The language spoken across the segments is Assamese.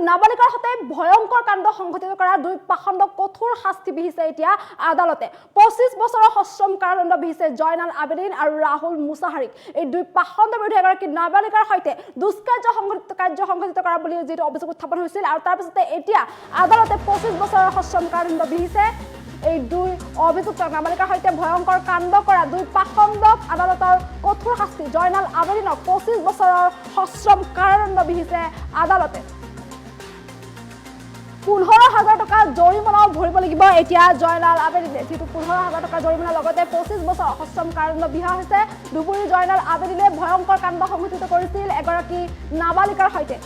নাবালিকাৰ হতে ভয়ংকৰ কাণ্ড সংঘটিত কৰা দুই পাখণ্ডক কঠোৰ শাস্তি বিহিছে এতিয়া আদালতে 25 বছৰৰ সশ্ৰম কাৰাদণ্ড বিহিছে জয়নাল আবেদিন আৰু ৰাহুল মুছাহাৰীক এই দুই পাখণ্ডৰ বিৰুদ্ধে এগৰাকী নাবালিকাৰ সৈতে দুষ্কাৰ্য সংঘটিত কৰা বুলি যেটো অভিযোগ উত্থাপন হৈছিল আৰু তাৰ পিছতে এতিয়া আদালতে 25 বছৰৰ সশ্ৰম কাৰাদণ্ড বিহিছে এই দুই অভিযুক্ত নাবালিকাৰ সৈতে ভয়ংকৰ কাণ্ড কৰা দুই পাখণ্ডক আদালতৰ কঠোৰ শাস্তি জয়নাল আবেদিনক 25 বছৰৰ সশ্ৰম কাৰাদণ্ড বিহিছে আদালতে 15,000 টকা জৰিমনাও ভৰিব লাগিব এতিয়া জয়নাল আবেদিনে যেটো 15,000 টকা জৰিমনা লগতে 25 বছৰ সশ্ৰম কাৰাদণ্ড বিহা হৈছে দুপুৰী জয়নাল আবেদিনে ভয়ংকৰ কাণ্ড সংঘটিত কৰিছিল এগৰাকী নাবালিকাৰ সৈতে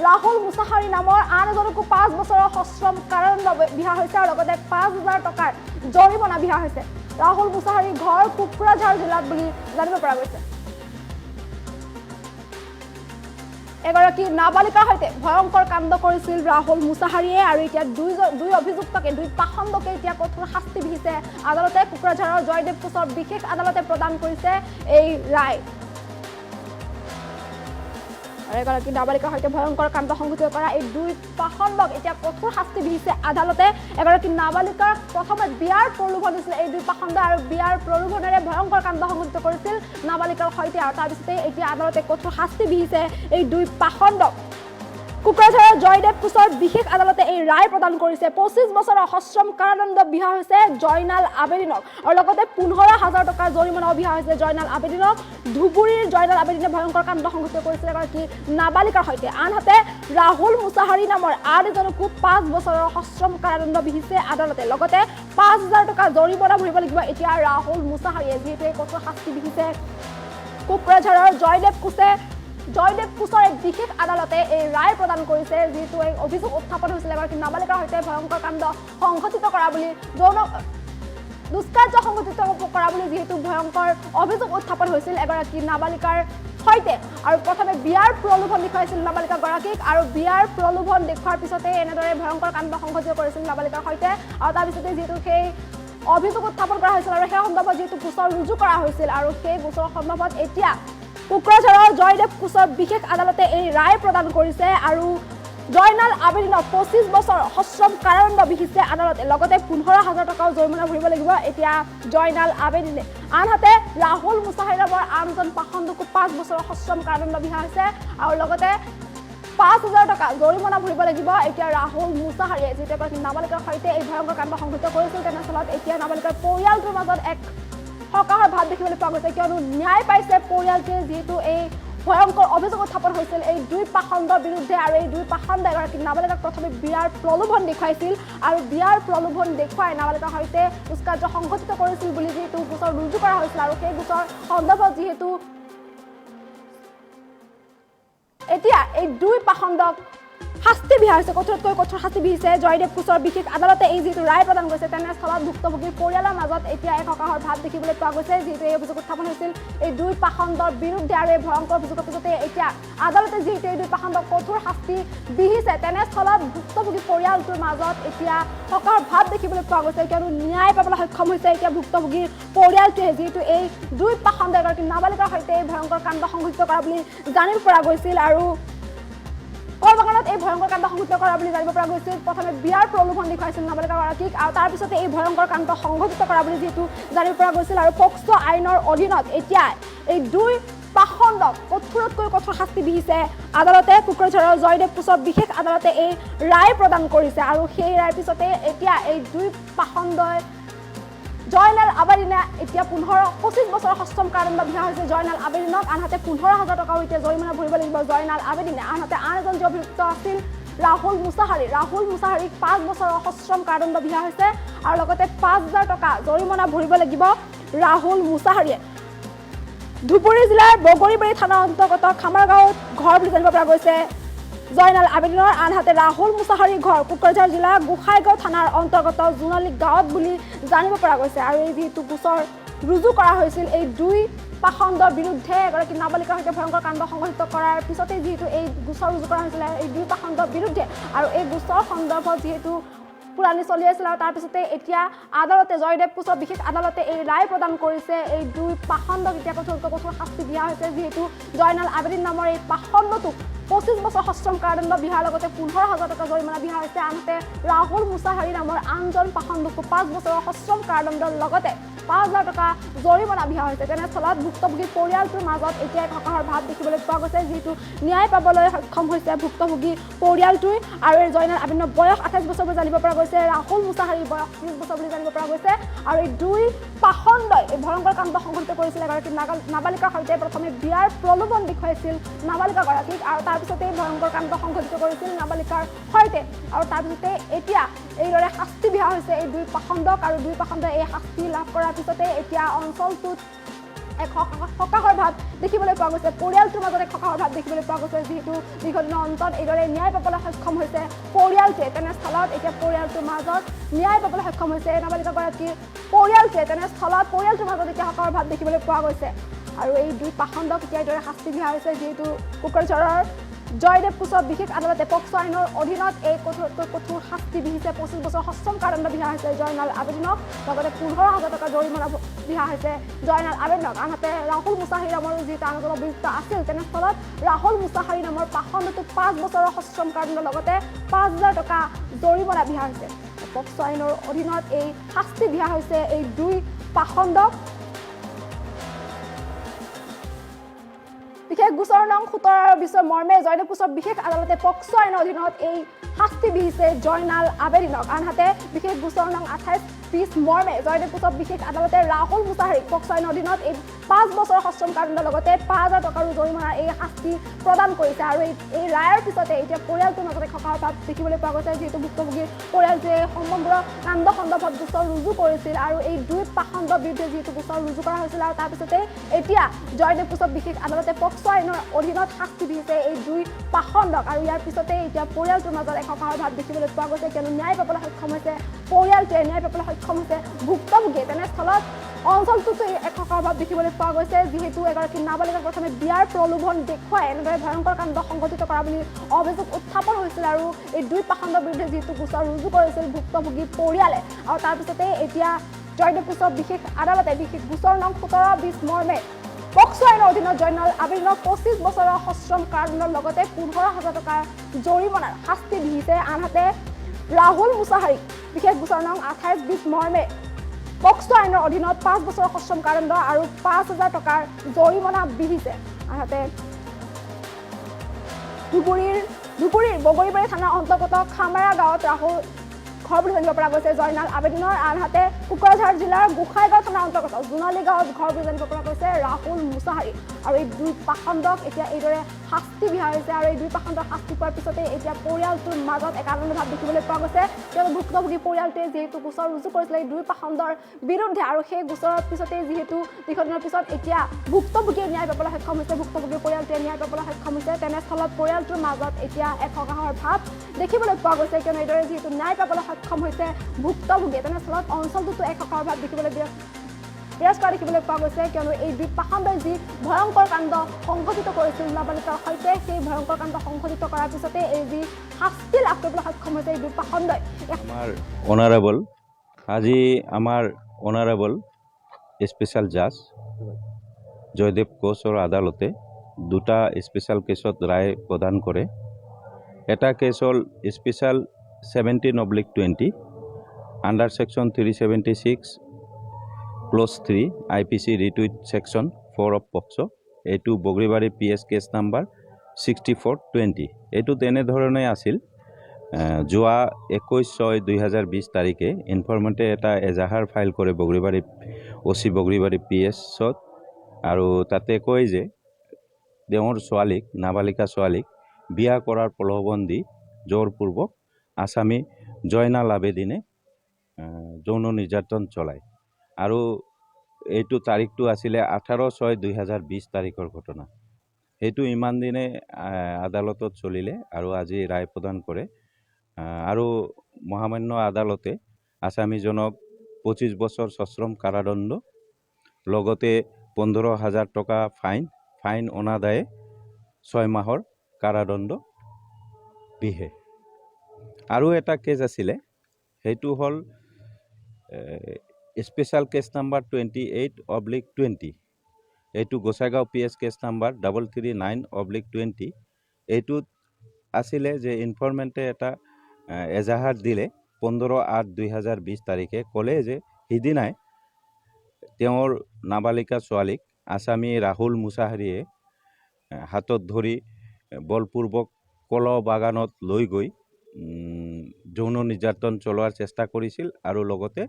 ৰাহুল মুছাহাৰী নামৰ আন এজনকো 5 বছৰৰ সশ্ৰম কাৰাদণ্ড বিহা হৈছে আৰু লগতে 5,000 টকাৰ জৰিমনা বিহা হৈছে ৰাহুল মুছাহাৰী ঘৰ কোকৰাঝাৰ জিলাত বুলি জানিব পৰা গৈছে এগৰাকী নাবালিকাৰ সৈতে ভয়ংকৰ কাণ্ড কৰিছিল ৰাহুল মুছাহাৰীয়ে আৰু এতিয়া দুই অভিযুক্তকে দুই পাখণ্ডকে এতিয়া কঠোৰ শাস্তি বিহিছে আদালতে কোকৰাঝাৰৰ জয়দেৱ কোচৰ বিশেষ আদালতে প্ৰদান কৰিছে এই ৰায় এগৰাকী নাবালিকাৰ সৈতে ভয়ংকৰ কাণ্ড সংঘটিত কৰা এই দুই পাখণ্ডক এতিয়া কঠোৰ শাস্তি বিহিছে আদালতে এগৰাকী নাবালিকাৰ প্ৰথমে বিয়াৰ প্ৰলোভন দিছিল এই দুই পাখণ্ড আৰু বিয়াৰ প্ৰলোভনেৰে ভয়ংকৰ কাণ্ড সংঘটিত কৰিছিল নাবালিকাৰ সৈতে আৰু তাৰ পিছতে এতিয়া আদালতে কঠোৰ শাস্তি বিহিছে এই দুই পাখণ্ডক কোকৰাঝাৰৰ জয়দেৱ কোচৰ বিশেষ আদালতে এই ৰায় প্ৰদান কৰিছে 25 বছৰৰ সশ্ৰম কাৰাদণ্ড বিহা হৈছে জয়নাল আবেদিনক আৰু লগতে 15,000 টকাৰ জৰিমনাও বিহা হৈছে জয়নাল আবেদিনক ধুবুৰীৰ জয়নাল আবেদিনে ভয়ংকৰ কাণ্ড সংঘটিত কৰিছিল এগৰাকী নাবালিকাৰ সৈতে আনহাতে ৰাহুল মুছাহাৰী নামৰ আন এজনকো 5 বছৰৰ সশ্ৰম কাৰাদণ্ড বিহিছে আদালতে লগতে 5,000 টকা জৰিমনা ভৰিব লাগিব এতিয়া ৰাহুল মুছাহাৰীয়ে যিহেতু কঠোৰ শাস্তি বিহিছে কোকৰাঝাৰৰ জয়দেৱ কোচৰ এক বিশেষ আদালতে এই ৰায় প্ৰদান কৰিছে যেটো এই অভিযোগ উত্থাপন হৈছিল এগৰাকী নাবালিকাৰ সৈতে ভয়ংকৰ কাণ্ড সংঘটিত কৰা বুলি দুষ্কাৰ্য সংঘটিত কৰা বুলি যেটো ভয়ংকৰ অভিযোগ উত্থাপন হৈছিল এগৰাকী নাবালিকাৰ সৈতে আৰু প্ৰথমে বিয়াৰ প্ৰলোভন দেখুৱাইছিল নাবালিকা গৰাকীক আৰু বিয়াৰ প্ৰলোভন দেখুৱাৰ পিছতে এনেদৰে ভয়ংকৰ কাণ্ড সংঘটিত কৰিছিল নাবালিকাৰ সৈতে আৰু তাৰ পিছতে যেটো সেই অভিযোগ উত্থাপন কৰা হৈছিল আৰু সেই সন্দৰ্ভত যেটো গোচৰ ৰুজু কৰা হৈছিল আৰু সেই গোচৰ সন্দৰ্ভত এতিয়া কোকৰাঝাৰৰ জয়দেৱ কোচৰ বিশেষ আদালতে এই ৰায় প্ৰদান কৰিছে আৰু জয়নাল আবেদিনক 25 বছৰ সশ্ৰম কাৰাদণ্ড বিহিছে আদালতে লগতে 15,000 টকাও জৰিমনা ভৰিব লাগিব এতিয়া জয়নাল আবেদিনে আনহাতে ৰাহুল মুছাহাৰী নামৰ আনজন পাখণ্ডকো 5 বছৰৰ সশ্ৰম কাৰাদণ্ড বিহা হৈছে আৰু লগতে 5,000 টকা জৰিমনা ভৰিব লাগিব এতিয়া ৰাহুল মুছাহাৰীয়ে যেটা এগৰাকী নাবালিকাৰ সৈতে এই ভয়ংকৰ কাণ্ড সংঘটিত কৰিছিল তেনেস্থলত এতিয়া নাবালিকাৰ পৰিয়ালটোৰ মাজত এক সকাহৰ ভাৱ দেখিবলৈ পোৱা গৈছে কিয়নো ন্যায় পাইছে পৰিয়ালটোৱে যেহেতু এই ভয়ংকৰ অভিযোগ উত্থাপন হৈছিল এই দুই পাখণ্ডৰ বিৰুদ্ধে আৰু এই দুই পাখণ্ড এগৰাকী নাবালিকাক প্ৰথমে বিয়াৰ প্ৰলোভন দেখুৱাইছিল আৰু বিয়াৰ প্ৰলোভন দেখুৱাই নাবালিকাৰ সৈতে দুষ্কাৰ্য সংঘটিত কৰিছিল বুলি যেহেতু গোচৰ ৰুজু কৰা হৈছিল আৰু সেই গোচৰ সন্দৰ্ভত যেহেতু এতিয়া এই দুই পাখণ্ডক শাস্তি বিহা হৈছে কঠোৰতকৈ কঠোৰ শাস্তি বিহিছে জয়দেৱ কোচৰ বিশেষ আদালতে এই যেটো ৰায় প্ৰদান কৰিছে তেনেস্থলত ভুক্তভোগীৰ পৰিয়ালৰ মাজত এতিয়া এক সকাহৰ ভাৱ দেখিবলৈ পোৱা গৈছে যেহেতু এই অভিযোগ উত্থাপন হৈছিল এই দুই পাখণ্ডৰ বিৰুদ্ধে আৰু এই ভয়ংকৰ অভিযোগৰ পিছতে এতিয়া আদালতে যেহেতু এই দুই পাখণ্ডক কঠোৰ শাস্তি বিহিছে তেনেস্থলত ভুক্তভোগী পৰিয়ালটোৰ মাজত এতিয়া সকাহৰ ভাৱ দেখিবলৈ পোৱা গৈছে কিয়নো ন্যায় পাবলৈ সক্ষম হৈছে এতিয়া ভুক্তভোগীৰ পৰিয়ালটোৱে যেহেতু এই দুই পাখণ্ড এগৰাকী নাবালিকাৰ সৈতে এই ভয়ংকৰ কাণ্ড সংঘটিত কৰা বুলি জানিব পৰা গৈছিল আৰু কলবাগানত এই ভয়ংকৰ কাণ্ড সংঘটিত কৰা বুলি জানিব পৰা গৈছিল প্ৰথমে বিয়াৰ প্ৰলোভন দেখুৱাইছিল নাবালিকা গৰাকীক আৰু তাৰ পিছতে এই ভয়ংকৰ কাণ্ড সংঘটিত কৰা বুলি যেটো জানিব পৰা গৈছিল আৰু পক্সো আইনৰ অধীনত এতিয়া এই দুই পাখণ্ডক কঠোৰতকৈ কঠোৰ শাস্তি বিহিছে আদালতে কোকৰাঝাৰৰ জয়দেৱ কোচৰ বিশেষ আদালতে এই ৰায় প্ৰদান কৰিছে আৰু সেই ৰায়ৰ পিছতে এতিয়া এই দুই পাখণ্ডই জয়নাল আবেদিনে এতিয়া 25 বছৰৰ সশ্ৰম কাৰাদণ্ড বিহা হৈছে জয়নাল আবেদিনক আনহাতে 15,000 টকাও এতিয়া জৰিমনা ভৰিব লাগিব জয়নাল আবেদিনে আনহাতে আন এজন যি অভিযুক্ত আছিল ৰাহুল মুছাহাৰীক 5 বছৰৰ সশ্ৰম কাৰাদণ্ড বিহা হৈছে আৰু লগতে 5,000 টকা জৰিমনা ভৰিব লাগিব ৰাহুল মুছাহাৰীয়ে ধুবুৰী জিলাৰ বগৰীবাৰী থানাৰ অন্তৰ্গত খামাৰগাঁৱত ঘৰ বুলি জানিব পৰা গৈছে জয়নাল আবেদিনৰ আনহাতে ৰাহুল মুছাহাৰীৰ ঘৰ কোকৰাঝাৰ জিলা গোসাইগাঁও থানাৰ অন্তৰ্গত জোনালী গাঁৱত বুলি জানিব পৰা গৈছে আৰু এই যেটো গোচৰ ৰুজু কৰা হৈছিল এই দুই পাখণ্ডৰ বিৰুদ্ধে এগৰাকী নাবালিকাৰ সৈতে ভয়ংকৰ কাণ্ড সংঘটিত কৰাৰ পিছতে যেহেতু এই গোচৰ ৰুজু কৰা হৈছিল এই দুই পাখণ্ডৰ বিৰুদ্ধে আৰু এই গোচৰ সন্দৰ্ভত যেহেতু পুৰাণি চলি আছিল আৰু তাৰ পিছতে এতিয়া আদালতে জয়দেৱ কোচৰ বিশেষ আদালতে এই ৰায় প্ৰদান কৰিছে এই দুই পাখণ্ডক এতিয়া কঠোৰ শাস্তি দিয়া হৈছে যেহেতু জয়নাল আবেদিন নামৰ এই পাখণ্ডটোক 25 বছৰ সশ্ৰম কাৰাদণ্ড বিহাৰ লগতে 15,000 টকা জৰিমনা বিহা হৈছে আনহাতে ৰাহুল মুছাহাৰী নামৰ আনজন পাখণ্ডকো 5 বছৰৰ সশ্ৰম কাৰাদণ্ডৰ লগতে 5,000 টকা জৰিমনা বিহা হৈছে তেনেস্থলত ভুক্তভোগী পৰিয়ালটোৰ মাজত এতিয়া হতাশাৰ ভাৱ দেখিবলৈ পোৱা গৈছে যিহেতু ন্যায় পাবলৈ সক্ষম হৈছে ভুক্তভোগী পৰিয়ালটোৱে আৰু এই জয়নাল আবেদিনৰ বয়স 28 বছৰ বুলি জানিব পৰা গৈছে ৰাহুল মুছাহাৰীৰ বয়স 30 বছৰ বুলি জানিব পৰা গৈছে আৰু এই দুই পাখণ্ডই এই ভয়ংকৰ কাণ্ড সংঘটিত কৰিছিল এগৰাকী নাবালিকাৰ সৈতে প্ৰথমে বিয়াৰ প্ৰলোভন দেখুৱাইছিল নাবালিকাগৰাকীক আৰু তাৰপিছতে ভয়ংকৰ কাণ্ড সংঘটিত কৰিছিল নাবালিকাৰ সৈতে আৰু তাৰপিছতে এতিয়া এইদৰে শাস্তি বিহা হৈছে এই দুই পাখণ্ডক আৰু দুই পাখণ্ডই এই শাস্তি লাভ কৰাৰ পিছতে এতিয়া অঞ্চলটোত এক হতাশাৰ ভাৱ দেখিবলৈ পোৱা গৈছে পৰিয়ালটোৰ মাজত এক হতাশাৰ ভাৱ দেখিবলৈ পোৱা গৈছে যিহেতু দীৰ্ঘদিনৰ অন্তত এইদৰে ন্যায় পাবলৈ সক্ষম হৈছে পৰিয়ালটোৱে তেনেস্থলত এতিয়া পৰিয়ালটোৰ মাজত ন্যায় পাবলৈ সক্ষম হৈছে নাবালিকাগৰাকীৰ পৰিয়ালটোৱে তেনেস্থলত পৰিয়ালটোৰ মাজত এতিয়া হতাশাৰ ভাৱ দেখিবলৈ পোৱা গৈছে আৰু এই দুই পাখণ্ডক এতিয়া এইদৰে শাস্তি বিহা হৈছে যিহেতু কোকৰাঝাৰৰ জয়দেৱ কোচৰ বিশেষ আদালতে পক্সো আইনৰ অধীনত এই কঠোৰ শাস্তি বিহিছে 25 বছৰ সশ্ৰম কাৰাদণ্ড বিহা হৈছে জয়নাল আবেদিনক লগতে 15,000 টকা জৰিমনা বিহা হৈছে জয়নাল আবেদিনক আনহাতে ৰাহুল মুছাহাৰী নামৰ যিটো আনজন অভিযুক্ত আছিল তেনেস্থলত ৰাহুল মুছাহাৰী নামৰ পাখণ্ডটোক 5 বছৰৰ সশ্ৰম কাৰাদণ্ডৰ লগতে 5,000 টকা জৰিমনা বিহা হৈছে পক্সো আইনৰ অধীনত এই শাস্তি বিহা হৈছে এই দুই পাখণ্ডক বিশেষ গোচৰ নং 17 মৰ্মে জয়দেৱ কোচৰ বিশেষ আদালতে পক্সো আইনৰ অধীনত এই শাস্তি বিহিছে জয়নাল আবেদিনক আনহাতে বিশেষ গোচৰ নং 28-20 মৰ্মে জয়দেৱ কোচৰ বিশেষ আদালতে ৰাহুল মুছাহাৰীক পক্সো আইনৰ অধীনত এই 5 বছৰৰ সশ্ৰম কাৰাদণ্ডৰ লগতে 5,000 টকাৰ জৰিমনাৰ এই শাস্তি প্ৰদান কৰিছে আৰু এই ৰায়ৰ পিছতে এতিয়া পৰিয়ালটোৰ মাজত হতাশাৰ ভাৱ দেখিবলৈ পোৱা গৈছে যিহেতু ভুক্তভোগীৰ পৰিয়ালটোৱে সমগ্ৰ কাণ্ড সন্দৰ্ভত গোচৰ ৰুজু কৰিছিল আৰু এই দুই পাখণ্ডৰ বিৰুদ্ধে যিহেতু গোচৰ ৰুজু কৰা হৈছিল আৰু তাৰপিছতে এতিয়া জয়দেৱ কোচৰ বিশেষ আদালতে পক্সো আইনৰ অধীনত শাস্তি দিছে এই দুই পাখণ্ডক আৰু ইয়াৰ পিছতে এতিয়া পৰিয়ালটোৰ মাজত এক হতাশাৰ ভাৱ দেখিবলৈ পোৱা গৈছে কিয়নো ন্যায় পাবলৈ সক্ষম হৈছে পৰিয়ালটোৱে ন্যায় পাবলৈ সক্ষম হৈছে ভুক্তভোগীয়ে তেনেস্থলত অঞ্চলটোতো এক হতাশাৰ ভাৱ দেখিবলৈ পোৱা গৈছে যিহেতু এগৰাকী নাবালিকাক প্ৰথমে বিয়াৰ প্ৰলোভন দেখুৱাই এনেদৰে ভয়ংকৰ কাণ্ড সংঘটিত কৰা বুলি অভিযোগ উত্থাপন হৈছিল আৰু এই দুই পাখণ্ডৰ বিৰুদ্ধে যিহেতু গোচৰ ৰুজু কৰিছিল ভুক্তভোগী পৰিয়ালে আৰু তাৰপিছতে এতিয়া জয়দেৱ কোচৰ বিশেষ আদালতে বিশেষ গোচৰ নং 17-20 মৰ্মে পক্সো আইনৰ অধীনত জয়নাল আবেদিনক 25 বছৰৰ সশ্ৰম কাৰাদণ্ডৰ লগতে 15,000 টকাৰ জৰিমনাৰ শাস্তি বিহিছে আনহাতে ৰাহুল মুছাহাৰীক বিশেষ গোচৰ নং 28-20 মৰ্মে পক্সো আইনৰ অধীনত 5 বছৰৰ সশ্ৰম কাৰাদণ্ড আৰু 5,000 টকাৰ জৰিমনা বিহিছে আনহাতে ধুবুৰীৰ বগৰীবাৰী থানাৰ অন্তৰ্গত খামাৰা গাঁৱত ৰাহুল ঘৰ বুলি জানিব পৰা গৈছে জয়নাল আবেদিনৰ আনহাতে কোকৰাঝাৰ জিলাৰ গোসাইগাঁও থানাৰ অন্তৰ্গত জোনালী গাঁৱত ঘৰ বুলি জানিব পৰা গৈছে ৰাহুল মুছাহাৰী আৰু এই দুই পাখণ্ডক এতিয়া এইদৰে শাস্তি বিহা হৈছে আৰু এই দুই পাখণ্ডক শাস্তি পোৱাৰ পিছতে এতিয়া পৰিয়ালটোৰ মাজত এক আনন্দ ভাৱ দেখিবলৈ পোৱা গৈছে কিয়নো ভুক্তভোগী পৰিয়ালটোৱে যিহেতু গোচৰ ৰুজু কৰিছিলে এই দুই পাখণ্ডৰ বিৰুদ্ধে আৰু সেই গোচৰৰ পিছতে যিহেতু দীৰ্ঘদিনৰ পিছত এতিয়া ভুক্তভোগীয়ে ন্যায় পাবলৈ সক্ষম হৈছে ভুক্তভোগী পৰিয়ালটোৱে ন্যায় পাবলৈ সক্ষম হৈছে তেনেস্থলত পৰিয়ালটোৰ মাজত এতিয়া এক হতাশাৰ ভাৱ দেখিবলৈ পোৱা গৈছে কিয়নো এইদৰে যিহেতু ন্যায় পাবলৈ সক্ষম হৈছে ভুক্তভোগীয়ে তেনেস্থলত অঞ্চলটোতো এক হতাশাৰ ভাৱ দেখিবলৈ বিৰাজ কৰা দেখিবলৈ পোৱা গৈছে কিয়নো এই দুই পাখণ্ডই যি ভয়ংকৰ কাণ্ড সংঘটিত কৰিছিল নাবালিকাৰ সৈতে সেই ভয়ংকৰ কাণ্ড সংঘটিত কৰাৰ পিছতে এই যি শাস্তি লাভ কৰিবলৈ সক্ষম হৈছে এই দুই পাখণ্ডই আমাৰ অনাৰেবল স্পেচিয়েল জাজ জয়দেৱ কোচৰ আদালতে দুটা স্পেচিয়েল কেছত ৰায় প্ৰদান কৰে এটা কেছ হ'ল special 17/20 under section 376 clause 3 IPC read with section 4 of POCSO এইটো বগৰীবাৰী PS কেছ নাম্বাৰ 6420 এইটো তেনেধৰণে আছিল যোৱা 21/6/2020 তাৰিখে ইনফৰ্মেণ্টে এটা এজাহাৰ ফাইল কৰে বগৰীবাৰী OC বগৰীবাৰী PSত আৰু তাতে কয় যে তেওঁৰ ছোৱালীক নাবালিকা ছোৱালীক বিয়া কৰাৰ প্ৰলোভন দি জোৰপূৰ্বক আসামী জয়নাল আবেদিনে যৌন নিৰ্যাতন চলায় আৰু এইটো তাৰিখটো আছিলে 18/6/2020 তাৰিখৰ ঘটনা সেইটো ইমান দিনে আদালতত চলিলে আৰু আজি ৰায় প্ৰদান কৰে আৰু মহামান্য আদালতে আসামীজনক 25 বছৰ সশ্ৰম কাৰাদণ্ড লগতে 15,000 টকা ফাইন অনাদায়ে 6 মাহৰ কাৰাদণ্ড বিহে আৰু এটা কেছ আছিলে সেইটো হ'ল স্পেচিয়েল কেছ নাম্বাৰ 28/20 এইটো গোসাইগাঁও PS কেছ নাম্বাৰ 339/20 এইটোত আছিলে যে ইনফৰমেণ্টে এটা এজাহাৰ দিলে 15/8/2020 তাৰিখে ক'লে যে সিদিনাই তেওঁৰ নাবালিকা ছোৱালীক আছামী ৰাহুল মুছাহাৰীয়ে হাতত ধৰি বলপূৰ্বক কল বাগানত লৈ গৈ যৌন নিৰ্যাতন চলোৱাৰ চেষ্টা কৰিছিল আৰু লগতে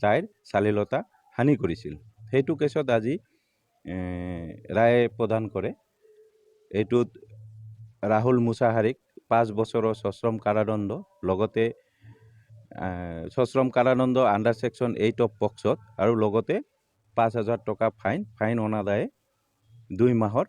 তাইৰ চালিলতা হানি কৰিছিল। সেইটো কেছত আজি ৰায় প্ৰদান কৰে। এইটোত ৰাহুল মুছাহাৰীক 5 বছৰৰ সশ্ৰম কাৰাদণ্ড লগতে সশ্ৰম কাৰাদণ্ড আণ্ডাৰ ছেকশ্যন 8 অফ পক্সত আৰু লগতে 5,000 টকা ফাইন অনাদায়ে 2 মাহৰ